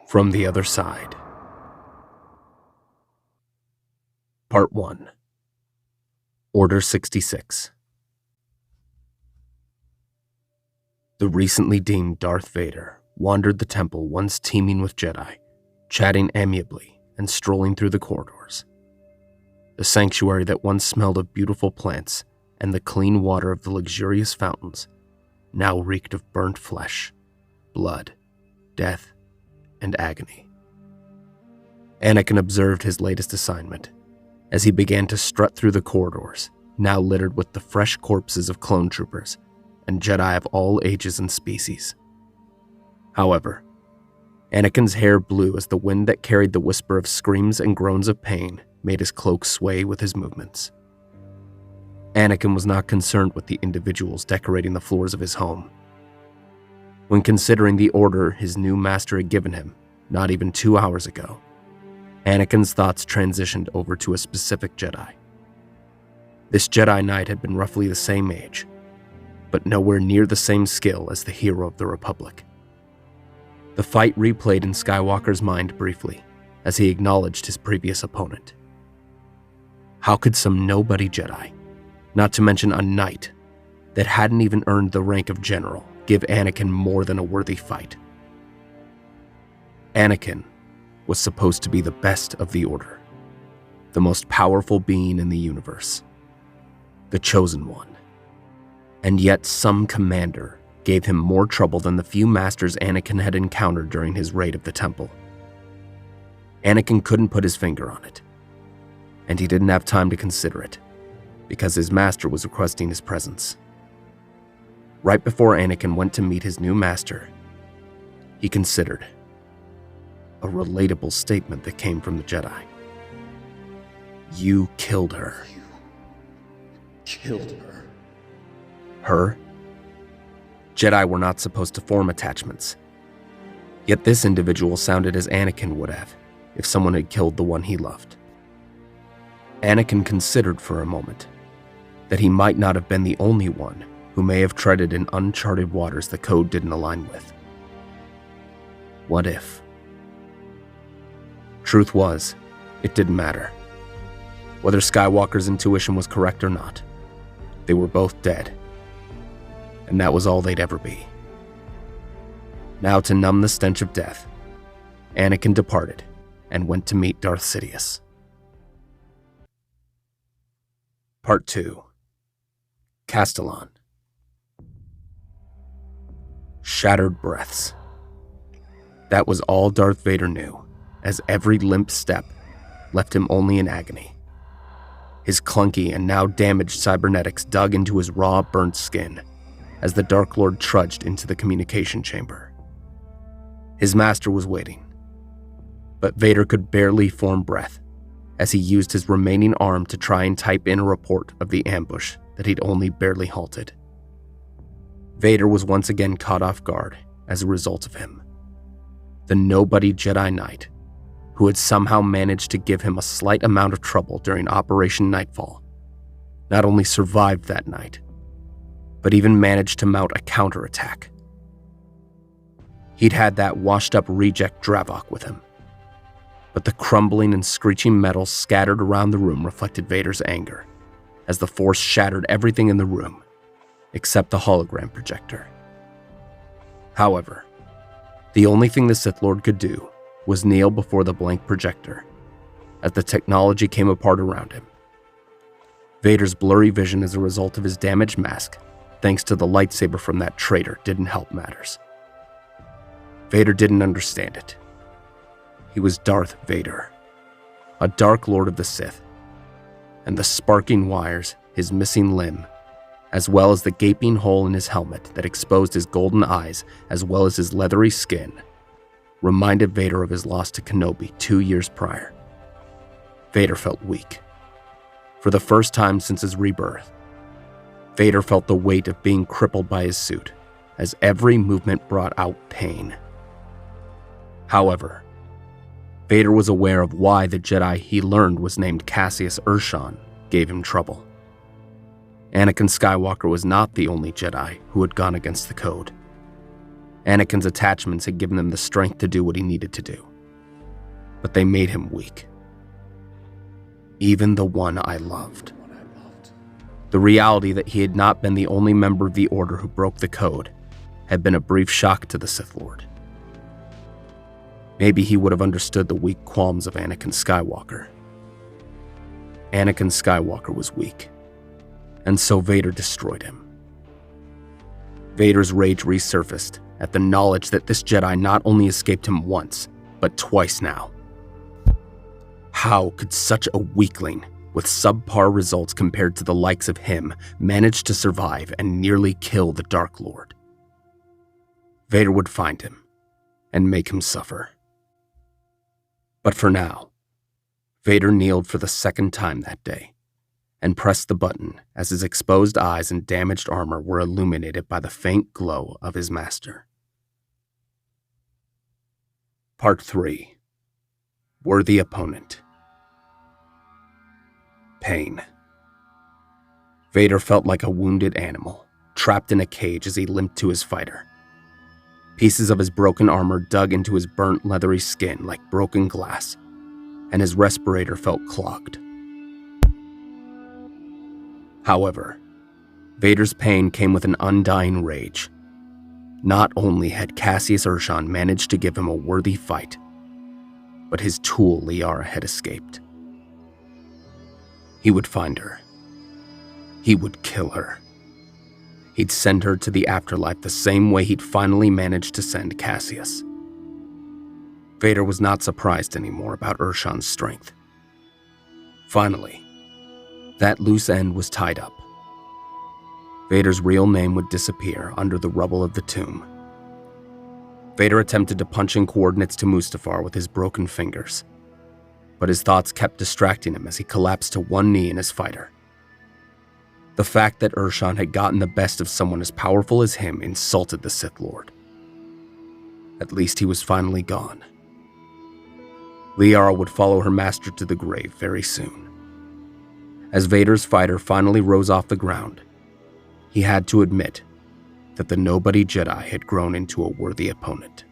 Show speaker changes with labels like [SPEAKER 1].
[SPEAKER 1] From the Other Side. Part 1. Order 66. The recently deemed Darth Vader wandered the temple once teeming with Jedi, chatting amiably and strolling through the corridors. The sanctuary that once smelled of beautiful plants and the clean water of the luxurious fountains now reeked of burnt flesh, blood, death, and agony. Anakin observed his latest assignment as he began to strut through the corridors, now littered with the fresh corpses of clone troopers and Jedi of all ages and species. However, Anakin's hair blew as the wind that carried the whisper of screams and groans of pain made his cloak sway with his movements. Anakin was not concerned with the individuals decorating the floors of his home. When considering the order his new master had given him, not even 2 hours ago, Anakin's thoughts transitioned over to a specific Jedi. This Jedi Knight had been roughly the same age, but nowhere near the same skill as the hero of the Republic. The fight replayed in Skywalker's mind briefly as he acknowledged his previous opponent. How could some nobody Jedi, not to mention a knight, that hadn't even earned the rank of general, give Anakin more than a worthy fight? Anakin was supposed to be the best of the Order, the most powerful being in the universe, the chosen one. And yet some commander gave him more trouble than the few masters Anakin had encountered during his raid of the temple. Anakin couldn't put his finger on it, and he didn't have time to consider it, because his master was requesting his presence. Right before Anakin went to meet his new master, he considered a relatable statement that came from the Jedi. You killed her.
[SPEAKER 2] You killed her.
[SPEAKER 1] Her? Jedi were not supposed to form attachments. Yet this individual sounded as Anakin would have if someone had killed the one he loved. Anakin considered for a moment that he might not have been the only one who may have treaded in uncharted waters the code didn't align with. What if? Truth was, it didn't matter. Whether Skywalker's intuition was correct or not, they were both dead. And that was all they'd ever be. Now, to numb the stench of death, Anakin departed and went to meet Darth Sidious. Part 2. Castalon. Shattered breaths. That was all Darth Vader knew, as every limp step left him only in agony. His clunky and now damaged cybernetics dug into his raw, burnt skin as the Dark Lord trudged into the communication chamber. His master was waiting, but Vader could barely form breath as he used his remaining arm to try and type in a report of the ambush that he'd only barely halted. Vader was once again caught off guard as a result of him. The nobody Jedi Knight, who had somehow managed to give him a slight amount of trouble during Operation Nightfall, not only survived that night, but even managed to mount a counterattack. He'd had that washed-up reject Dravok with him, but the crumbling and screeching metal scattered around the room reflected Vader's anger, as the Force shattered everything in the room, except the hologram projector. However, the only thing the Sith Lord could do was kneel before the blank projector, as the technology came apart around him. Vader's blurry vision as a result of his damaged mask, thanks to the lightsaber from that traitor, didn't help matters. Vader didn't understand it. He was Darth Vader, a Dark Lord of the Sith, and the sparking wires, his missing limb, as well as the gaping hole in his helmet that exposed his golden eyes as well as his leathery skin, reminded Vader of his loss to Kenobi 2 years prior. Vader felt weak. For the first time since his rebirth, Vader felt the weight of being crippled by his suit, as every movement brought out pain. However, Vader was aware of why the Jedi he learned was named Caseus Urshan gave him trouble. Anakin Skywalker was not the only Jedi who had gone against the code. Anakin's attachments had given him the strength to do what he needed to do, but they made him weak. Even the one I loved. The reality that he had not been the only member of the Order who broke the code had been a brief shock to the Sith Lord. Maybe he would have understood the weak qualms of Anakin Skywalker. Anakin Skywalker was weak, and so Vader destroyed him. Vader's rage resurfaced at the knowledge that this Jedi not only escaped him once, but twice now. How could such a weakling with subpar results compared to the likes of him manage to survive and nearly kill the Dark Lord? Vader would find him and make him suffer. But for now, Vader kneeled for the second time that day and pressed the button as his exposed eyes and damaged armor were illuminated by the faint glow of his master. Part 3. Worthy Opponent. Pain. Vader felt like a wounded animal, trapped in a cage as he limped to his fighter. Pieces of his broken armor dug into his burnt, leathery skin like broken glass, and his respirator felt clogged. However, Vader's pain came with an undying rage. Not only had Caseus Urshan managed to give him a worthy fight, but his tool Liara had escaped. He would find her. He would kill her. He'd send her to the afterlife the same way he'd finally managed to send Caseus. Vader was not surprised anymore about Urshan's strength. Finally, that loose end was tied up. Vader's real name would disappear under the rubble of the tomb. Vader attempted to punch in coordinates to Mustafar with his broken fingers, but his thoughts kept distracting him as he collapsed to one knee in his fighter. The fact that Urshan had gotten the best of someone as powerful as him insulted the Sith Lord. At least he was finally gone. Liara would follow her master to the grave very soon. As Vader's fighter finally rose off the ground, he had to admit that the nobody Jedi had grown into a worthy opponent.